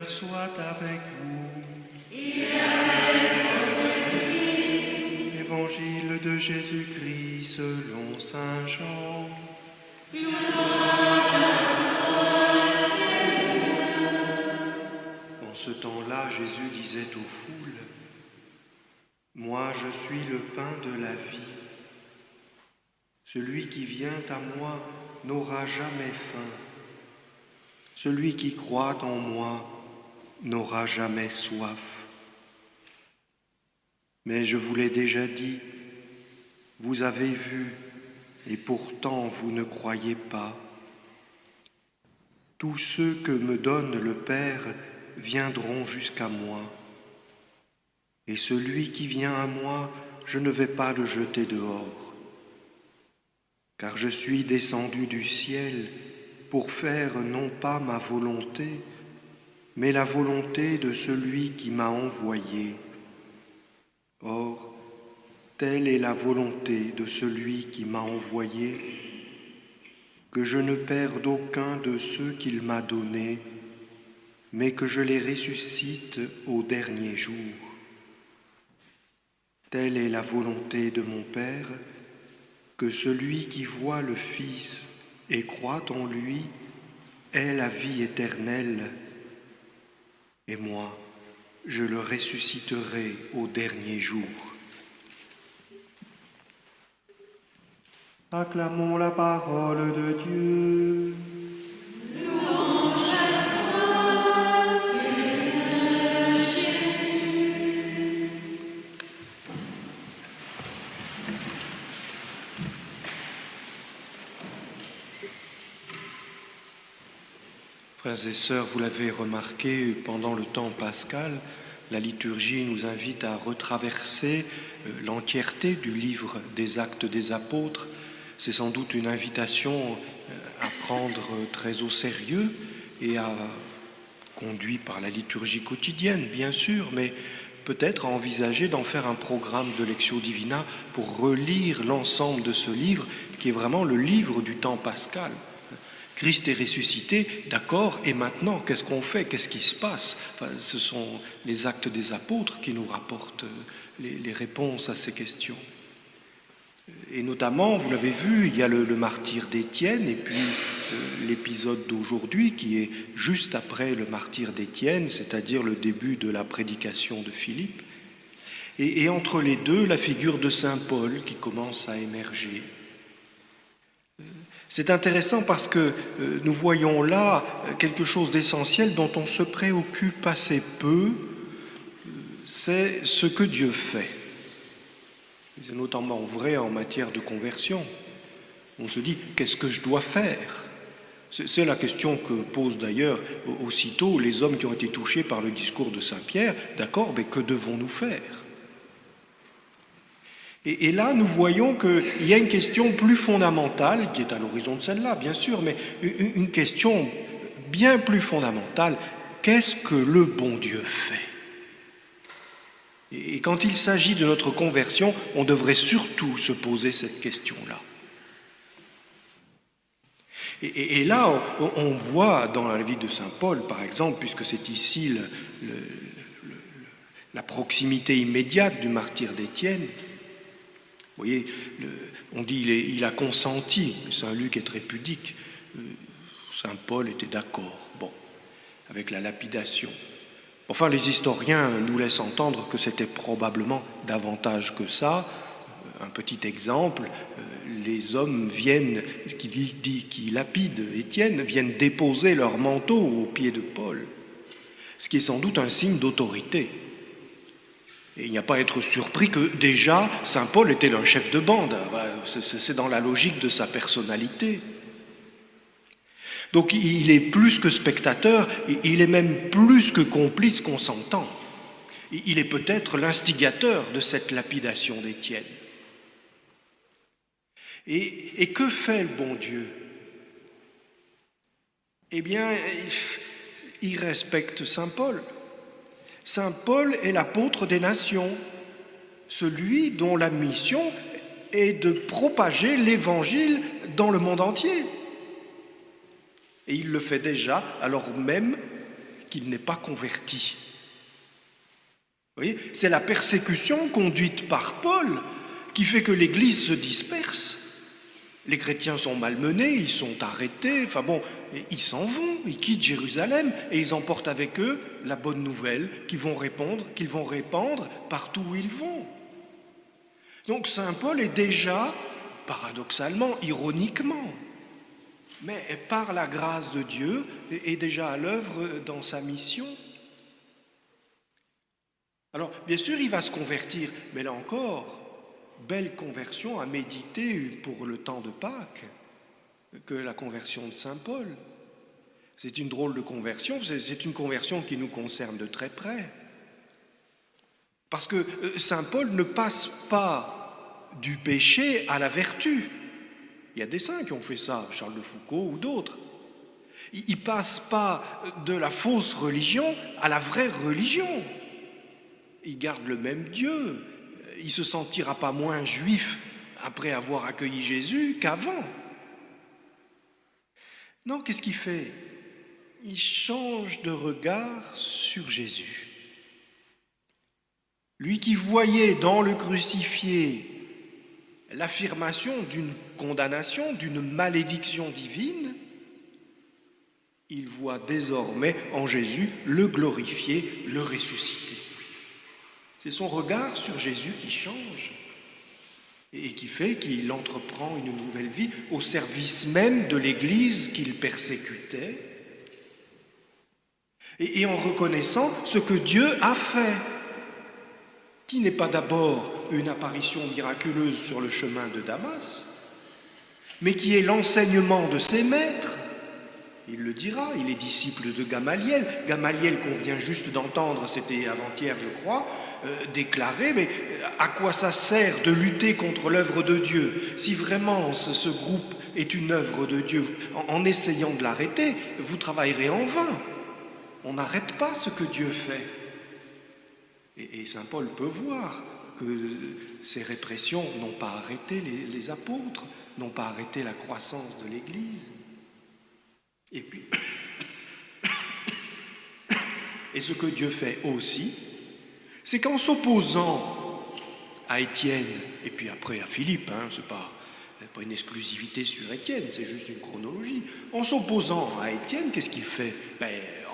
Soit avec vous. Et avec votre esprit. Évangile de Jésus-Christ selon saint Jean. Gloire à toi, Seigneur. En ce temps-là, Jésus disait aux foules, « Moi, je suis le pain de la vie. Celui qui vient à moi n'aura jamais faim. Celui qui croit en moi n'aura jamais soif. Mais je vous l'ai déjà dit, vous avez vu, et pourtant vous ne croyez pas. Tous ceux que me donne le Père viendront jusqu'à moi. Et celui qui vient à moi, je ne vais pas le jeter dehors. Car je suis descendu du ciel pour faire non pas ma volonté, mais la volonté de celui qui m'a envoyé. Or, telle est la volonté de celui qui m'a envoyé, que je ne perde aucun de ceux qu'il m'a donnés, mais que je les ressuscite au dernier jour. Telle est la volonté de mon Père, que celui qui voit le Fils et croit en lui ait la vie éternelle, et moi, je le ressusciterai au dernier jour. » Acclamons la parole de Dieu. Louange à toi, Seigneur Jésus. Frères et sœurs, vous l'avez remarqué, pendant le temps pascal, la liturgie nous invite à retraverser l'entièreté du livre des Actes des Apôtres. C'est sans doute une invitation à prendre très au sérieux et à, conduit par la liturgie quotidienne, bien sûr, mais peut-être à envisager d'en faire un programme de Lectio Divina pour relire l'ensemble de ce livre, qui est vraiment le livre du temps pascal. Christ est ressuscité, d'accord, et maintenant, qu'est-ce qu'on fait? Qu'est-ce qui se passe? Ce sont les Actes des Apôtres qui nous rapportent les réponses à ces questions. Et notamment, vous l'avez vu, il y a le martyre d'Étienne, et puis l'épisode d'aujourd'hui qui est juste après le martyre d'Étienne, c'est-à-dire le début de la prédication de Philippe. Et entre les deux, la figure de saint Paul qui commence à émerger. C'est intéressant parce que nous voyons là quelque chose d'essentiel dont on se préoccupe assez peu, c'est ce que Dieu fait. C'est notamment vrai en matière de conversion. On se dit, qu'est-ce que je dois faire? C'est la question que posent d'ailleurs aussitôt les hommes qui ont été touchés par le discours de Saint Pierre. D'accord, mais que devons-nous faire? Et là, nous voyons qu'il y a une question plus fondamentale, qui est à l'horizon de celle-là, bien sûr, mais une question bien plus fondamentale. Qu'est-ce que le bon Dieu fait? Et quand il s'agit de notre conversion, on devrait surtout se poser cette question-là. Et là, on voit dans la vie de saint Paul, par exemple, puisque c'est ici la proximité immédiate du martyre d'Étienne. Vous voyez, on dit il a consenti, saint Luc est très pudique, saint Paul était d'accord, avec la lapidation. Enfin, les historiens nous laissent entendre que c'était probablement davantage que ça. Un petit exemple, les hommes qui lapident Étienne, viennent déposer leur manteau aux pieds de Paul, ce qui est sans doute un signe d'autorité. Et il n'y a pas à être surpris que déjà, saint Paul était un chef de bande, c'est dans la logique de sa personnalité. Donc il est plus que spectateur, il est même plus que complice consentant. Il est peut-être l'instigateur de cette lapidation d'Étienne. Et que fait le bon Dieu? Eh bien, il respecte saint Paul. Saint Paul est l'apôtre des nations, celui dont la mission est de propager l'Évangile dans le monde entier. Et il le fait déjà alors même qu'il n'est pas converti. Vous voyez, c'est la persécution conduite par Paul qui fait que l'Église se disperse. Les chrétiens sont malmenés, ils sont arrêtés, ils s'en vont, ils quittent Jérusalem et ils emportent avec eux la bonne nouvelle qu'ils vont répandre partout où ils vont. Donc saint Paul est déjà, paradoxalement, ironiquement, mais par la grâce de Dieu, est déjà à l'œuvre dans sa mission. Alors, bien sûr, il va se convertir, mais là encore, belle conversion à méditer pour le temps de Pâques que la conversion de saint Paul. C'est une drôle de conversion, c'est une conversion qui nous concerne de très près. Parce que saint Paul ne passe pas du péché à la vertu. Il y a des saints qui ont fait ça, Charles de Foucauld ou d'autres. Il ne passe pas de la fausse religion à la vraie religion. Il garde le même Dieu. Il ne se sentira pas moins juif après avoir accueilli Jésus qu'avant. Non, qu'est-ce qu'il fait? Il change de regard sur Jésus. Lui qui voyait dans le crucifié l'affirmation d'une condamnation, d'une malédiction divine, il voit désormais en Jésus le glorifié, le ressuscité. C'est son regard sur Jésus qui change et qui fait qu'il entreprend une nouvelle vie au service même de l'Église qu'il persécutait et en reconnaissant ce que Dieu a fait, qui n'est pas d'abord une apparition miraculeuse sur le chemin de Damas, mais qui est l'enseignement de ses maîtres. Il le dira, il est disciple de Gamaliel. Gamaliel qu'on vient juste d'entendre, c'était avant-hier je crois, déclarer, mais à quoi ça sert de lutter contre l'œuvre de Dieu? Si vraiment ce groupe est une œuvre de Dieu, en essayant de l'arrêter, vous travaillerez en vain. On n'arrête pas ce que Dieu fait. Et saint Paul peut voir que ces répressions n'ont pas arrêté les apôtres, n'ont pas arrêté la croissance de l'Église. Et puis, et ce que Dieu fait aussi, c'est qu'en s'opposant à Étienne, et puis après à Philippe, c'est pas une exclusivité sur Étienne, c'est juste une chronologie. En s'opposant à Étienne, qu'est-ce qu'il fait?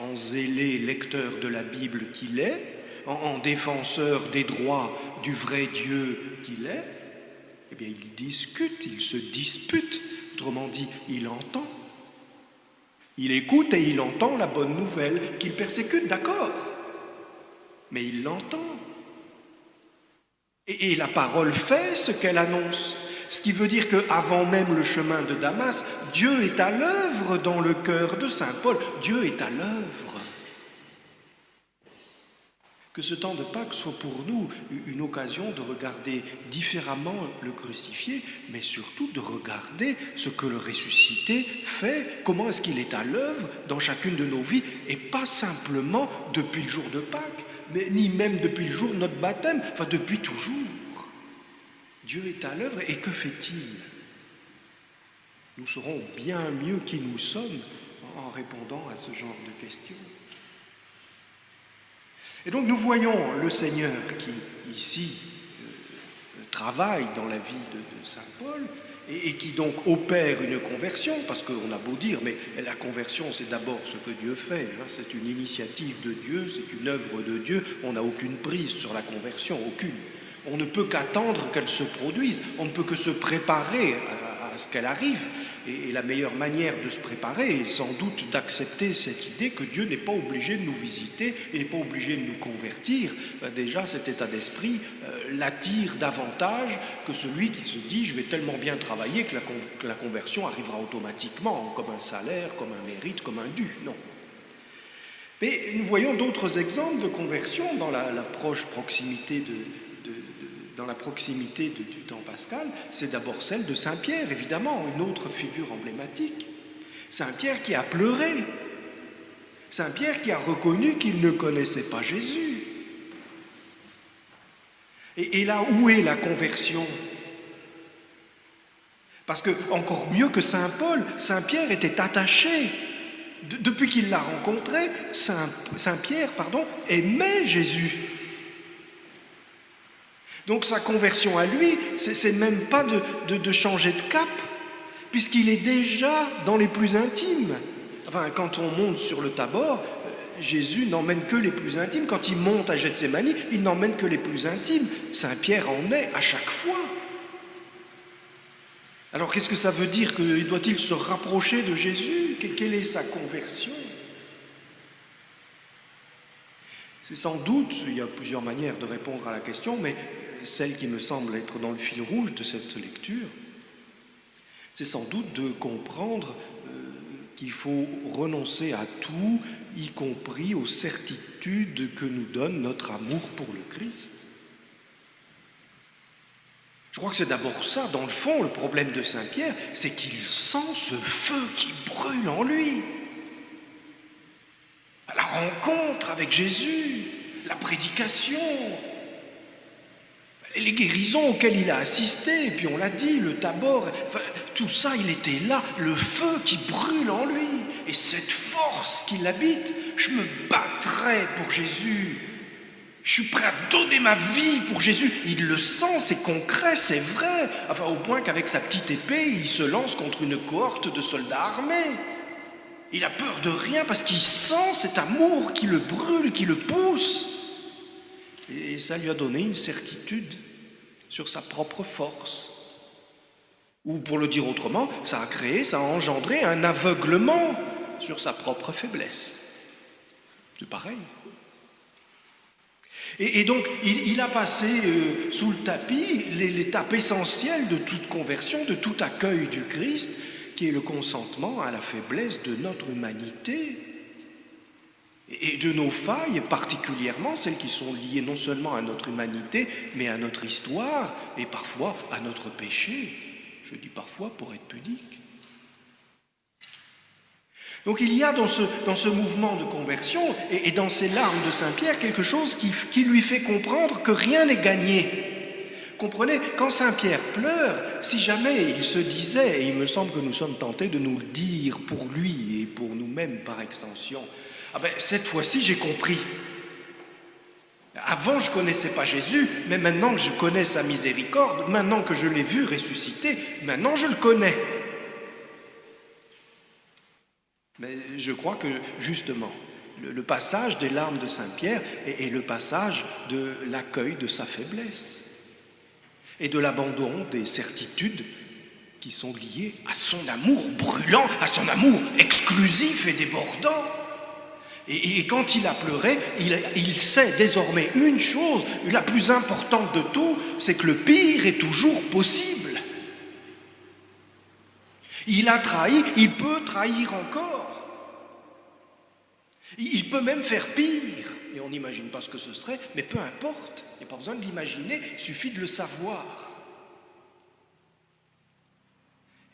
En zélé lecteur de la Bible qu'il est, en défenseur des droits du vrai Dieu qu'il est, eh bien il discute, il se dispute, autrement dit, il entend. Il écoute et il entend la bonne nouvelle qu'il persécute, d'accord, mais il l'entend. Et la parole fait ce qu'elle annonce. Ce qui veut dire qu'avant même le chemin de Damas, Dieu est à l'œuvre dans le cœur de saint Paul. Dieu est à l'œuvre. Que ce temps de Pâques soit pour nous une occasion de regarder différemment le crucifié, mais surtout de regarder ce que le ressuscité fait, comment est-ce qu'il est à l'œuvre dans chacune de nos vies, et pas simplement depuis le jour de Pâques, mais ni même depuis le jour de notre baptême, depuis toujours. Dieu est à l'œuvre, et que fait-il? Nous saurons bien mieux qui nous sommes en répondant à ce genre de questions. Et donc nous voyons le Seigneur qui, ici, travaille dans la vie de saint Paul et qui donc opère une conversion, parce qu'on a beau dire, mais la conversion c'est d'abord ce que Dieu fait, c'est une initiative de Dieu, c'est une œuvre de Dieu, on n'a aucune prise sur la conversion, aucune. On ne peut qu'attendre qu'elle se produise, on ne peut que se préparer à ce qu'elle arrive. Et la meilleure manière de se préparer est sans doute d'accepter cette idée que Dieu n'est pas obligé de nous visiter, il n'est pas obligé de nous convertir. Déjà, cet état d'esprit l'attire davantage que celui qui se dit « je vais tellement bien travailler que la conversion arrivera automatiquement, comme un salaire, comme un mérite, comme un dû ». Non. Mais nous voyons d'autres exemples de conversion dans la proche proximité dans la proximité du temps pascal. C'est d'abord celle de saint Pierre, évidemment, une autre figure emblématique. Saint Pierre qui a pleuré, saint Pierre qui a reconnu qu'il ne connaissait pas Jésus. Et là, où est la conversion? Parce que, encore mieux que saint Paul, saint Pierre était attaché Depuis qu'il l'a rencontré, Saint-Pierre, aimait Jésus. Donc sa conversion à lui, c'est même pas de changer de cap, puisqu'il est déjà dans les plus intimes. Enfin, quand on monte sur le Tabor, Jésus n'emmène que les plus intimes. Quand il monte à Gethsémani, il n'emmène que les plus intimes. Saint-Pierre en est à chaque fois. Alors qu'est-ce que ça veut dire? Doit-il se rapprocher de Jésus? Quelle est sa conversion? C'est sans doute, il y a plusieurs manières de répondre à la question, mais celle qui me semble être dans le fil rouge de cette lecture, c'est sans doute de comprendre qu'il faut renoncer à tout, y compris aux certitudes que nous donne notre amour pour le Christ. Je crois que c'est d'abord ça, dans le fond, le problème de Saint-Pierre, c'est qu'il sent ce feu qui brûle en lui. La rencontre avec Jésus, la prédication, les guérisons auxquelles il a assisté, et puis on l'a dit, le Tabor, enfin, tout ça, il était là, le feu qui brûle en lui, et cette force qui l'habite. Je me battrai pour Jésus, je suis prêt à donner ma vie pour Jésus. Il le sent, c'est concret, c'est vrai, enfin au point qu'avec sa petite épée, il se lance contre une cohorte de soldats armés. Il a peur de rien parce qu'il sent cet amour qui le brûle, qui le pousse. Et ça lui a donné une certitude sur sa propre force. Ou pour le dire autrement, ça a engendré un aveuglement sur sa propre faiblesse. C'est pareil. Et donc, il a passé sous le tapis l'étape essentielle de toute conversion, de tout accueil du Christ, qui est le consentement à la faiblesse de notre humanité et de nos failles, particulièrement celles qui sont liées non seulement à notre humanité, mais à notre histoire et parfois à notre péché. Je dis parfois pour être pudique. Donc il y a dans ce mouvement de conversion et dans ces larmes de Saint-Pierre quelque chose qui lui fait comprendre que rien n'est gagné. Comprenez, quand Saint-Pierre pleure, si jamais il se disait, et il me semble que nous sommes tentés de nous le dire pour lui et pour nous-mêmes par extension, cette fois-ci j'ai compris. Avant je ne connaissais pas Jésus, mais maintenant que je connais sa miséricorde, maintenant que je l'ai vu ressusciter, maintenant je le connais. Mais je crois que justement, le passage des larmes de Saint-Pierre est le passage de l'accueil de sa faiblesse et de l'abandon des certitudes qui sont liées à son amour brûlant, à son amour exclusif et débordant. Et quand il a pleuré, il sait désormais une chose, la plus importante de tout, c'est que le pire est toujours possible. Il a trahi, il peut trahir encore. Il peut même faire pire, et on n'imagine pas ce que ce serait, mais peu importe, il n'y a pas besoin de l'imaginer, il suffit de le savoir.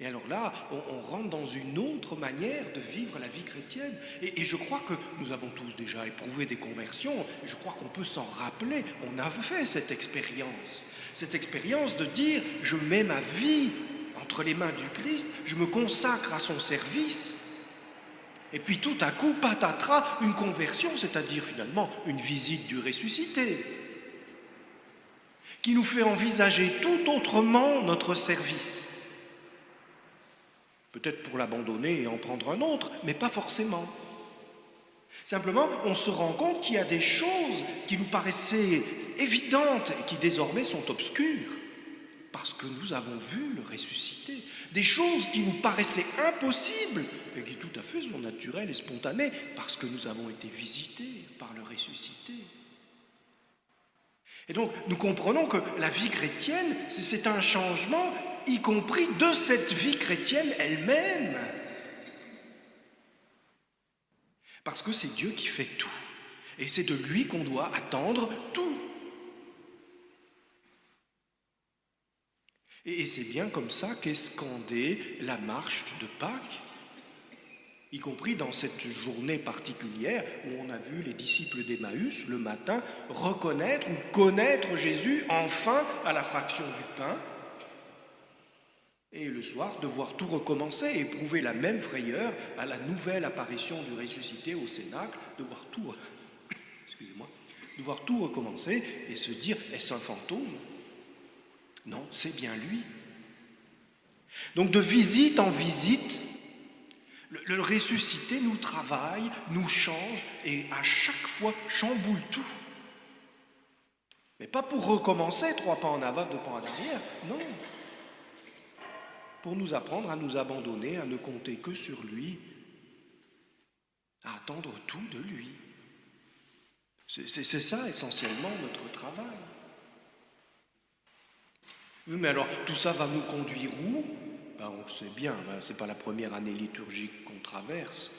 Et alors là, on rentre dans une autre manière de vivre la vie chrétienne. Et je crois que nous avons tous déjà éprouvé des conversions, et je crois qu'on peut s'en rappeler, on a fait cette expérience de dire, je mets ma vie entre les mains du Christ, je me consacre à son service. Et puis tout à coup, patatras, une conversion, c'est-à-dire finalement une visite du ressuscité, qui nous fait envisager tout autrement notre service. Peut-être pour l'abandonner et en prendre un autre, mais pas forcément. Simplement, on se rend compte qu'il y a des choses qui nous paraissaient évidentes et qui désormais sont obscures, parce que nous avons vu le ressuscité. Des choses qui nous paraissaient impossibles, et qui tout à fait sont naturelles et spontanées, parce que nous avons été visités par le ressuscité. Et donc, nous comprenons que la vie chrétienne, c'est un changement, y compris de cette vie chrétienne elle-même. Parce que c'est Dieu qui fait tout. Et c'est de lui qu'on doit attendre tout. Et c'est bien comme ça qu'est scandée la marche de Pâques, y compris dans cette journée particulière où on a vu les disciples d'Emmaüs le matin reconnaître ou connaître Jésus enfin à la fraction du pain. Et le soir, devoir tout recommencer et éprouver la même frayeur à la nouvelle apparition du ressuscité au cénacle, devoir tout, devoir tout recommencer et se dire, est-ce un fantôme? Non, c'est bien lui. Donc de visite en visite, le ressuscité nous travaille, nous change et à chaque fois chamboule tout. Mais pas pour recommencer 3 pas en avant, 2 pas en arrière, non. Pour nous apprendre à nous abandonner, à ne compter que sur lui, à attendre tout de lui. C'est ça essentiellement notre travail. Mais alors, tout ça va nous conduire où? On sait bien, c'est pas la première année liturgique qu'on traverse.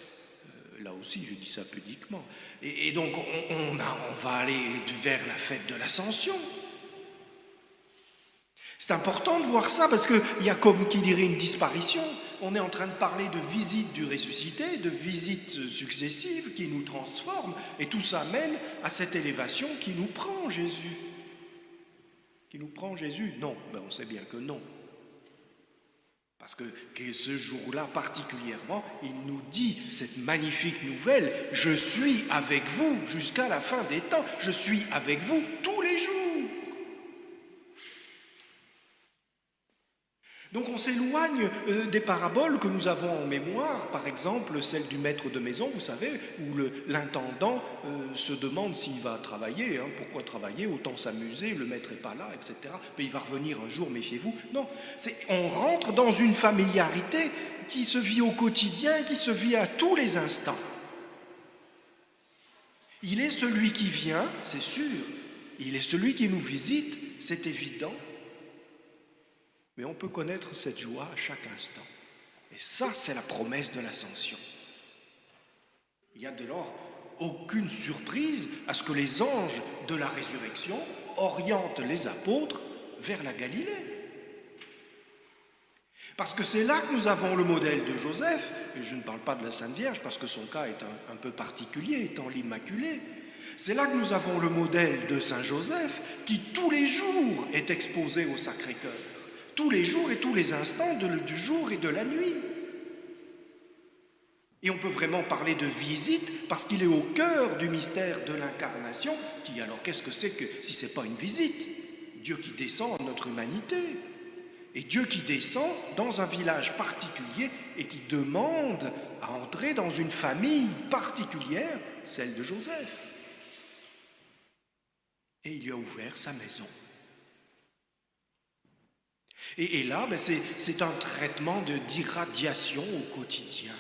Là aussi, je dis ça pudiquement. Et donc, on va aller vers la fête de l'Ascension. C'est important de voir ça parce qu'il y a comme qui dirait une disparition. On est en train de parler de visite du ressuscité, de visites successives qui nous transforment, et tout ça mène à cette élévation qui nous prend Jésus. Qui nous prend Jésus? Non, on sait bien que non. Parce que ce jour-là particulièrement, il nous dit cette magnifique nouvelle, je suis avec vous jusqu'à la fin des temps, je suis avec vous tous les jours. Donc on s'éloigne des paraboles que nous avons en mémoire, par exemple celle du maître de maison, vous savez, où l'intendant se demande s'il va travailler, pourquoi travailler, autant s'amuser, le maître n'est pas là, etc. Mais il va revenir un jour, méfiez-vous. Non, on rentre dans une familiarité qui se vit au quotidien, qui se vit à tous les instants. Il est celui qui vient, c'est sûr, il est celui qui nous visite, c'est évident. Mais on peut connaître cette joie à chaque instant. Et ça, c'est la promesse de l'Ascension. Il n'y a dès lors aucune surprise à ce que les anges de la résurrection orientent les apôtres vers la Galilée. Parce que c'est là que nous avons le modèle de Joseph, et je ne parle pas de la Sainte Vierge parce que son cas est un peu particulier, étant l'Immaculée. C'est là que nous avons le modèle de Saint Joseph qui tous les jours est exposé au Sacré-Cœur. Tous les jours et tous les instants du jour et de la nuit. Et on peut vraiment parler de visite parce qu'il est au cœur du mystère de l'incarnation qui, alors qu'est-ce que c'est que si ce n'est pas une visite? Dieu qui descend en notre humanité. Et Dieu qui descend dans un village particulier et qui demande à entrer dans une famille particulière, celle de Joseph. Et il lui a ouvert sa maison. Et là, c'est un traitement d'irradiation au quotidien.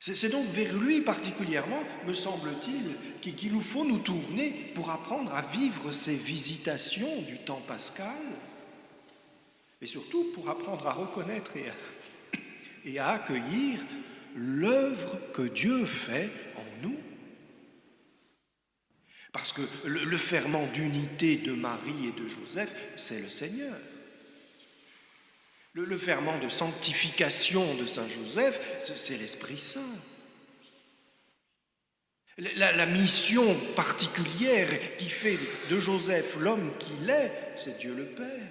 C'est donc vers lui particulièrement, me semble-t-il, qu'il nous faut nous tourner pour apprendre à vivre ces visitations du temps pascal, et surtout pour apprendre à reconnaître et à accueillir l'œuvre que Dieu fait en nous. Parce que le ferment d'unité de Marie et de Joseph, c'est le Seigneur. Le ferment de sanctification de Saint Joseph, c'est l'Esprit Saint. La mission particulière qui fait de Joseph l'homme qu'il est, c'est Dieu le Père.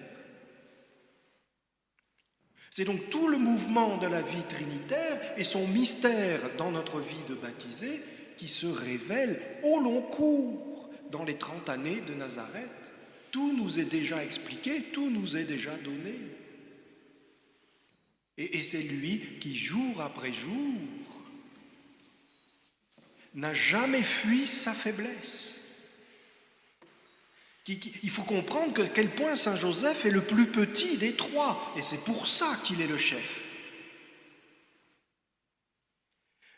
C'est donc tout le mouvement de la vie trinitaire et son mystère dans notre vie de baptisé qui se révèle au long cours dans les 30 années de Nazareth. Tout nous est déjà expliqué, tout nous est déjà donné. Et c'est lui qui, jour après jour, n'a jamais fui sa faiblesse. Il faut comprendre à quel point Saint Joseph est le plus petit des trois, et c'est pour ça qu'il est le chef.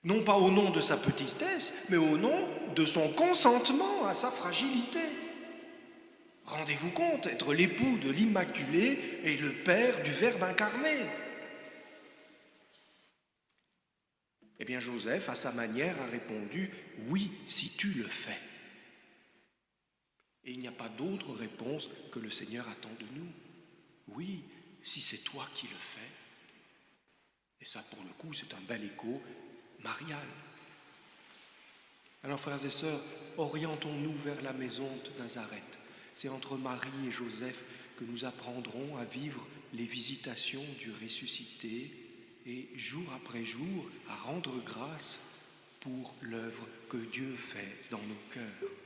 Non pas au nom de sa petitesse, mais au nom de son consentement à sa fragilité. Rendez-vous compte, être l'époux de l'Immaculée et le père du Verbe incarné. Eh bien, Joseph, à sa manière, a répondu « Oui, si tu le fais ». Et il n'y a pas d'autre réponse que le Seigneur attend de nous. Oui, si c'est toi qui le fais. Et ça, pour le coup, c'est un bel écho marial. Alors, frères et sœurs, orientons-nous vers la maison de Nazareth. C'est entre Marie et Joseph que nous apprendrons à vivre les visitations du ressuscité et jour après jour à rendre grâce pour l'œuvre que Dieu fait dans nos cœurs.